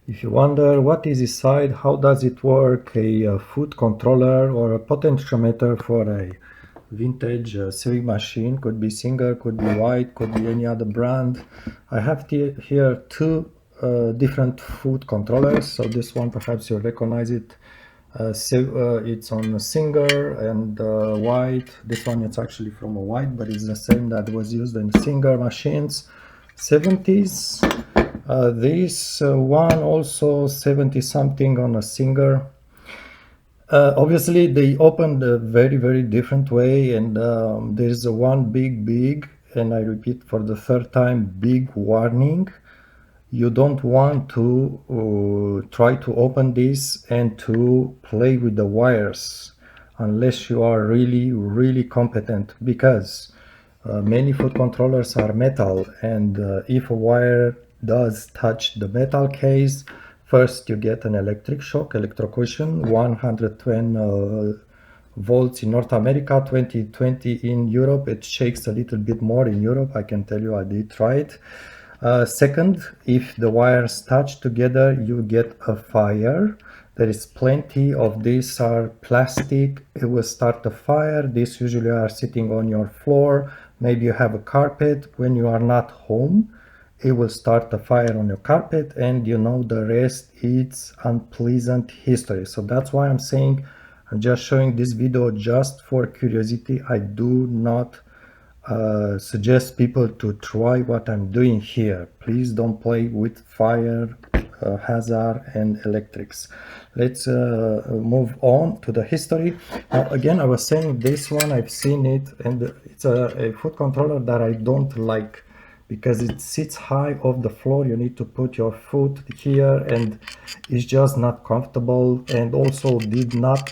If you wonder what is inside, how does it work, a foot controller or a potentiometer for a vintage sewing machine, could be Singer, could be White, could be any other brand. I have here two different foot controllers. So this one, perhaps you recognize it. It's on a Singer and White. This one it's actually from a White, but it's the same that was used in Singer machines, 70s. This one also 70 something on a Singer. Obviously they opened a very different way, and there's a one big, and I repeat for the third time, big warning. You don't want to try to open this and to play with the wires unless you are really competent, because many foot controllers are metal, and if a wire does touch the metal case, first you get an electric shock, electrocution, 110 volts in North America, 20 in Europe. It shakes a little bit more in Europe, I can tell you, I did try it. Second, if the wires touch together, you get a fire. There is plenty of these are plastic. It will start a fire. These usually are sitting on your floor. Maybe you have a carpet. When you are not home, it will start a fire on your carpet, and you know the rest, it's unpleasant history. So that's why I'm saying, I'm just showing this video just for curiosity. I do not suggest people to try what I'm doing here. Please don't play with fire, hazard and electrics. Let's move on to the history. Now again, I was saying this one, I've seen it, and it's a foot controller that I don't like, because it sits high off the floor. You need to put your foot here, and it's just not comfortable, and also did not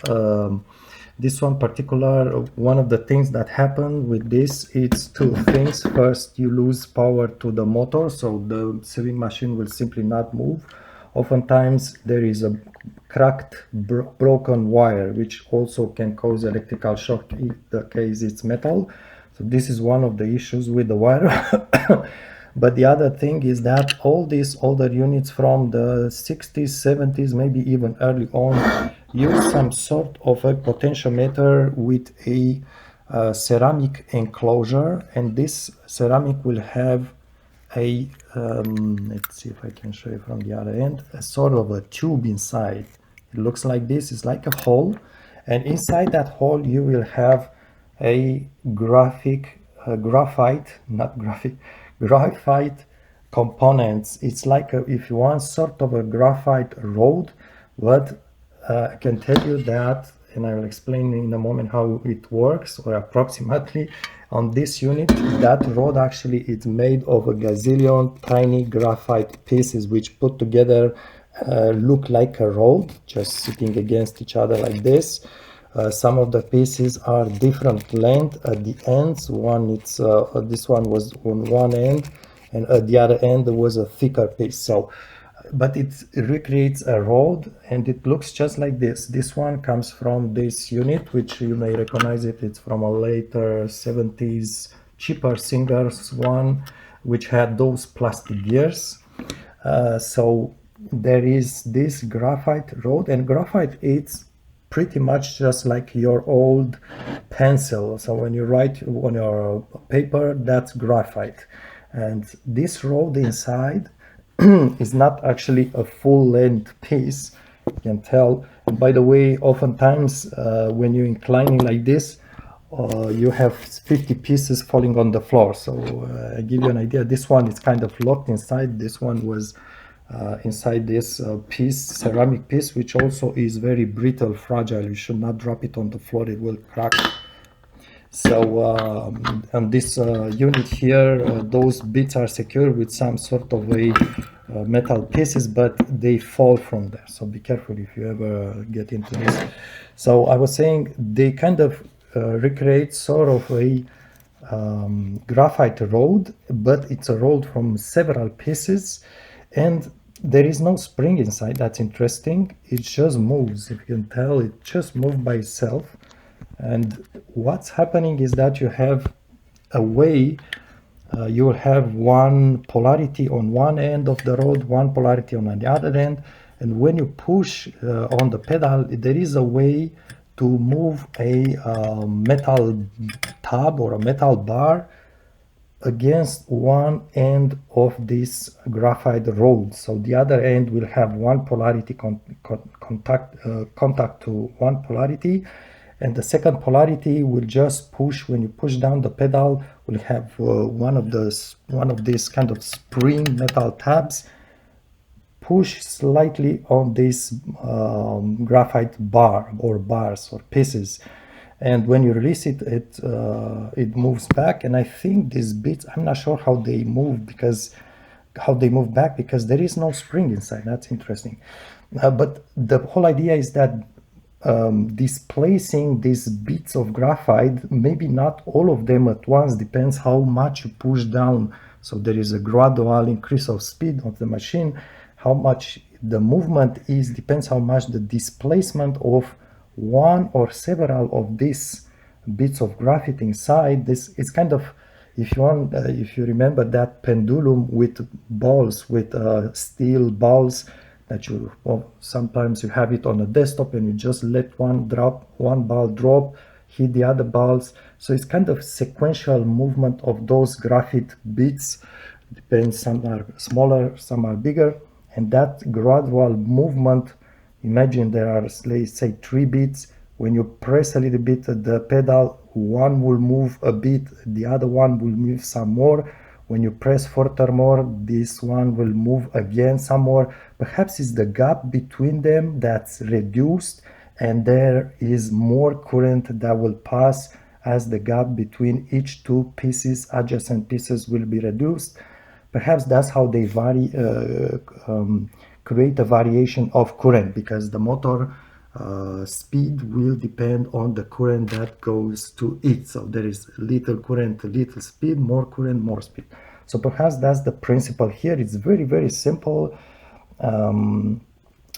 this one particular, one of the things that happen with this, it's two things. First, you lose power to the motor, so the sewing machine will simply not move. Oftentimes there is a cracked broken wire, which also can cause electrical shock in the case it's metal. So this is one of the issues with the wire. But the other thing is that all these older units from the 60s, 70s, maybe even early on, use some sort of a potentiometer with a ceramic enclosure, and this ceramic will have a let's see if I can show you from the other end, a sort of a tube inside. It looks like this. It's like a hole, and inside that hole you will have a graphite components. It's like if you want, sort of a graphite rod, but I can tell you that, and I will explain in a moment how it works, or approximately. On this unit, that rod actually is made of a gazillion tiny graphite pieces, which put together look like a rod, just sitting against each other like this. Some of the pieces are different length at the ends. This one was on one end, and at the other end there was a thicker piece. So, but it recreates a rod, and it looks just like this. This one comes from this unit, which you may recognize it. It's from a later 70s cheaper Singer's one, which had those plastic gears. So there is this graphite rod, and graphite, it's pretty much just like your old pencil. So when you write on your paper, that's graphite. And this rod inside is not actually a full-length piece, you can tell. And by the way, oftentimes when you're inclining like this, you have 50 pieces falling on the floor. So I give you an idea. This one is kind of locked inside. This one was inside this ceramic piece, which also is very brittle, fragile. You should not drop it on the floor, it will crack. So on this unit here, those bits are secured with some sort of a metal pieces, but they fall from there. So be careful if you ever get into this. So I was saying they kind of recreate sort of a graphite rod, but it's a rod from several pieces, and there is no spring inside. That's interesting. It just moves. If you can tell, it just moves by itself. And what's happening is that you have a way you will have one polarity on one end of the rod, one polarity on the other end, and when you push on the pedal, there is a way to move a metal tab or a metal bar against one end of this graphite rod. So the other end will have one polarity contact to one polarity, and the second polarity will just push. When you push down the pedal, will have one of these kind of spring metal tabs push slightly on this graphite bar or bars or pieces, and when you release it, it moves back. And I think these bits, I'm not sure how they move back because there is no spring inside. That's interesting. But the whole idea is that displacing these bits of graphite, maybe not all of them at once, depends how much you push down. So there is a gradual increase of speed of the machine. How much the movement is depends how much the displacement of one or several of these bits of graphite inside. This is kind of, if you want, if you remember that pendulum with balls, with steel balls that you, well, sometimes you have it on a desktop and you just let one ball drop, hit the other balls. So it's kind of sequential movement of those graphite bits. Depends, some are smaller, some are bigger, and that gradual movement, imagine there are, let's say, 3 bits. When you press a little bit the pedal, one will move a bit, the other one will move some more. When you press furthermore, this one will move again some more. Perhaps it's the gap between them that's reduced, and there is more current that will pass as the gap between each two pieces, adjacent pieces, will be reduced. Perhaps that's how they create a variation of current, because the motor speed will depend on the current that goes to it. So there is little current, little speed, more current, more speed. So perhaps that's the principle here. It's very, very simple,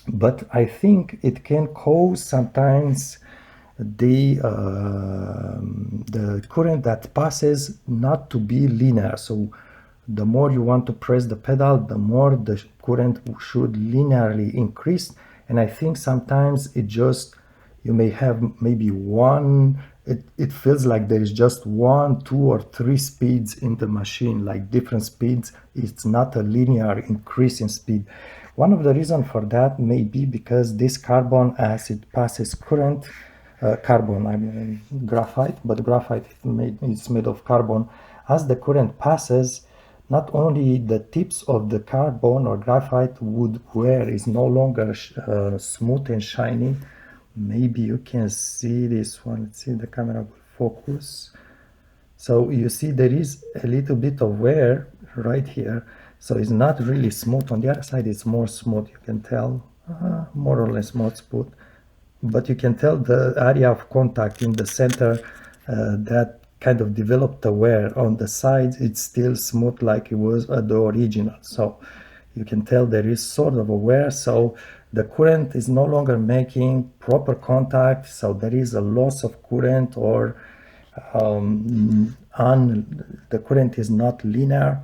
but I think it can cause sometimes the current that passes not to be linear. So the more you want to press the pedal, the more the current should linearly increase. And I think sometimes it just, you may have maybe one, it feels like there is just 1, 2, or 3 speeds in the machine, like different speeds. It's not a linear increase in speed. One of the reasons for that may be because this carbon, as it passes current, carbon, I mean graphite, but graphite is made of carbon. As the current passes, not only the tips of the carbon or graphite wood wear is no longer smooth and shiny. Maybe you can see this one. Let's see, the camera will focus. So you see there is a little bit of wear right here. So it's not really smooth. On the other side, it's more smooth. You can tell, more or less more smooth. But you can tell the area of contact in the center that kind of developed the wear. On the sides, it's still smooth like it was at the original. So you can tell there is sort of a wear. So the current is no longer making proper contact. So there is a loss of current, or the current is not linear.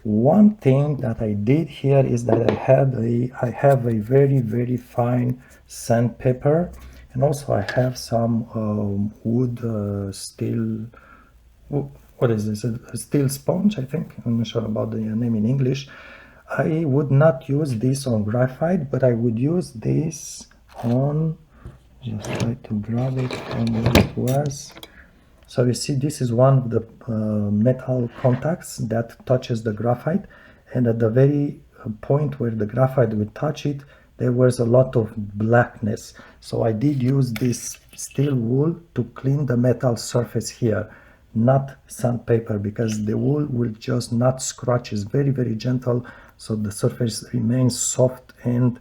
One thing that I did here is that I have a very, very fine sandpaper, and also I have some wood steel, what is this, a steel sponge, I think. I'm not sure about the name in English. I would not use this on graphite, but I would use this on, just try to grab it from where it was. So you see, this is one of the metal contacts that touches the graphite, and at the very point where the graphite would touch it, there was a lot of blackness. So I did use this steel wool to clean the metal surface here, not sandpaper, because the wool will just not scratch. It's very, very gentle, so the surface remains soft and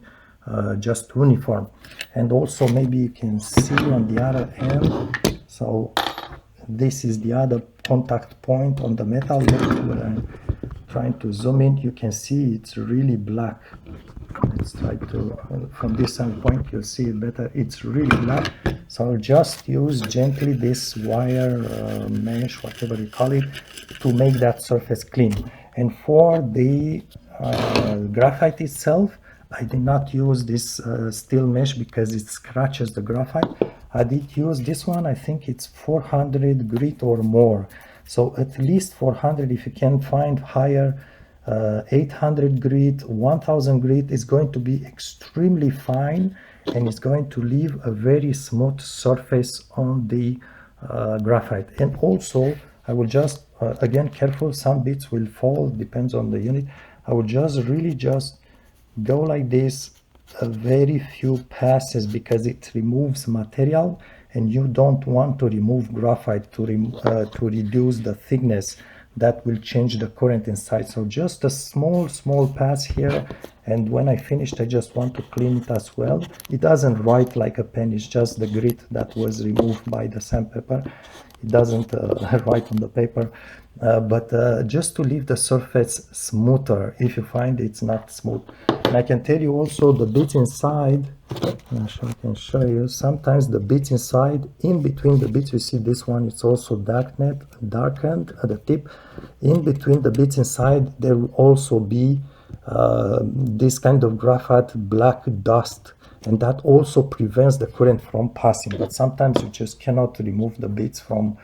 just uniform. And also, maybe you can see on the other end, so this is the other contact point on the metal. When I'm trying to zoom in, you can see it's really black. let's try to, from this standpoint, you'll see it better. It's really black. So I'll just use gently this wire mesh, whatever you call it, to make that surface clean. And for the graphite itself, I did not use this steel mesh because it scratches the graphite. I did use this one. I think it's 400 grit or more. So at least 400. If you can find higher, 800 grit, 1000 grit is going to be extremely fine, and it's going to leave a very smooth surface on the graphite. And also I will just again, careful, some bits will fall, depends on the unit. I will just really just go like this, a very few passes, because it removes material, and you don't want to remove graphite to reduce the thickness. That will change the current inside. So just a small pass here, and when I finished, I just want to clean it as well. It doesn't write like a pen, it's just the grit that was removed by the sandpaper. It doesn't write on the paper, but just to leave the surface smoother if you find it's not smooth. And I can tell you also the bits inside, I can show you, sometimes the bits inside, in between the bits, you see this one, it's also darkened at the tip. In between the bits inside, there will also be this kind of graphite black dust, and that also prevents the current from passing. But sometimes you just cannot remove the bits from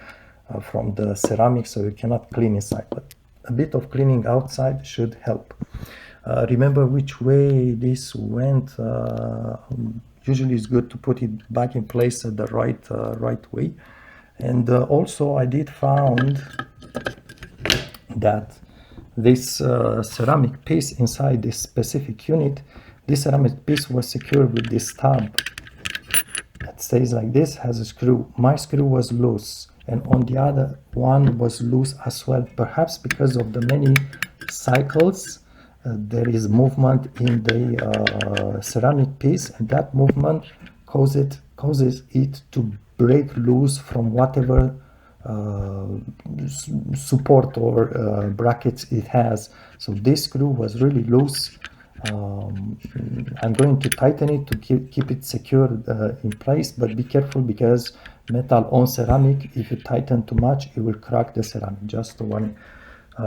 the ceramic, so you cannot clean inside, but a bit of cleaning outside should help. Remember which way this went. Usually it's good to put it back in place at the right way. And also I did found that this ceramic piece inside this specific unit, this ceramic piece was secured with this tab. It stays like this, has a screw. My screw was loose, and on the other one was loose as well. Perhaps because of the many cycles, there is movement in the ceramic piece, and that movement causes it to break loose from whatever support or brackets it has. So this screw was really loose. I'm going to tighten it to keep it secured in place, but be careful, because metal on ceramic, if you tighten too much, it will crack the ceramic. Just a warning.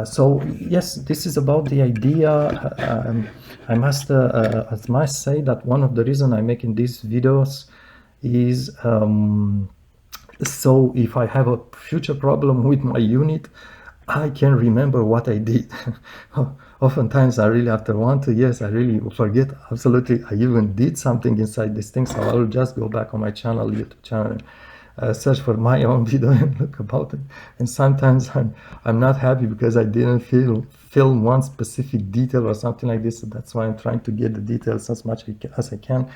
So yes, this is about the idea. I must say that one of the reasons I'm making these videos is so if I have a future problem with my unit, I can remember what I did. Oftentimes I really, after 1 2 years, I really forget absolutely I even did something inside this thing. So I will just go back on my channel, YouTube channel, search for my own video and look about it. And sometimes I'm not happy because I didn't film one specific detail or something like this. So that's why I'm trying to get the details as much as I can.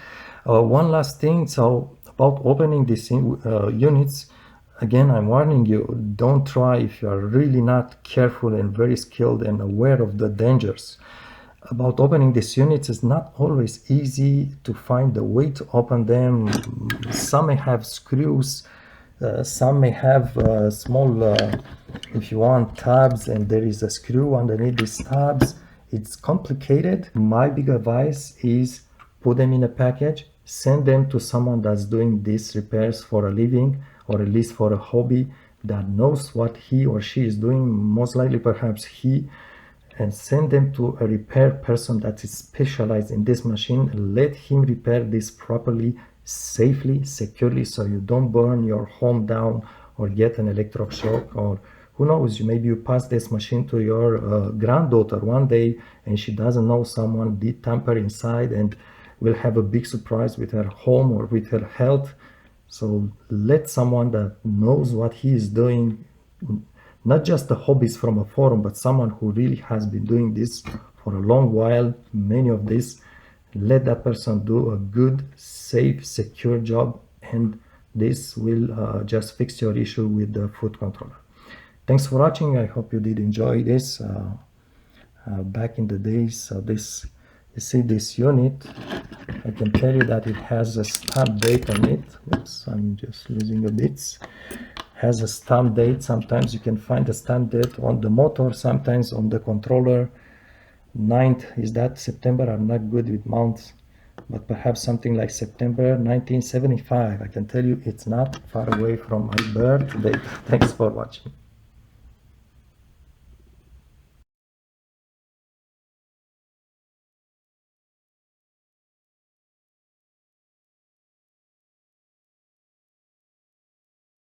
One last thing, so about opening these units, again, I'm warning you, don't try if you are really not careful and very skilled and aware of the dangers. About opening these units, it's not always easy to find the way to open them. Some may have screws, some may have small, if you want, tabs, and there is a screw underneath these tabs. It's complicated. My big advice is put them in a package, send them to someone that's doing these repairs for a living, or at least for a hobby, that knows what he or she is doing, most likely perhaps he, and send them to a repair person that is specialized in this machine. Let him repair this properly, safely, securely, so you don't burn your home down or get an electric shock, or who knows, maybe you pass this machine to your granddaughter one day and she doesn't know someone did tamper inside and will have a big surprise with her home or with her health. So let someone that knows what he is doing, not just the hobbies from a forum, but someone who really has been doing this for a long while, many of this, let that person do a good, safe, secure job, and this will just fix your issue with the foot controller. Thanks for watching. I hope you did enjoy this. Back in the days, this, you see this unit, I can tell you that it has a stamp date on it. Oops, I'm just losing a bit. Has a stamp date. Sometimes you can find a stamp date on the motor, sometimes on the controller. 9th, is that September? I'm not good with months, but perhaps something like September 1975. I can tell you it's not far away from my birthday. Thanks for watching.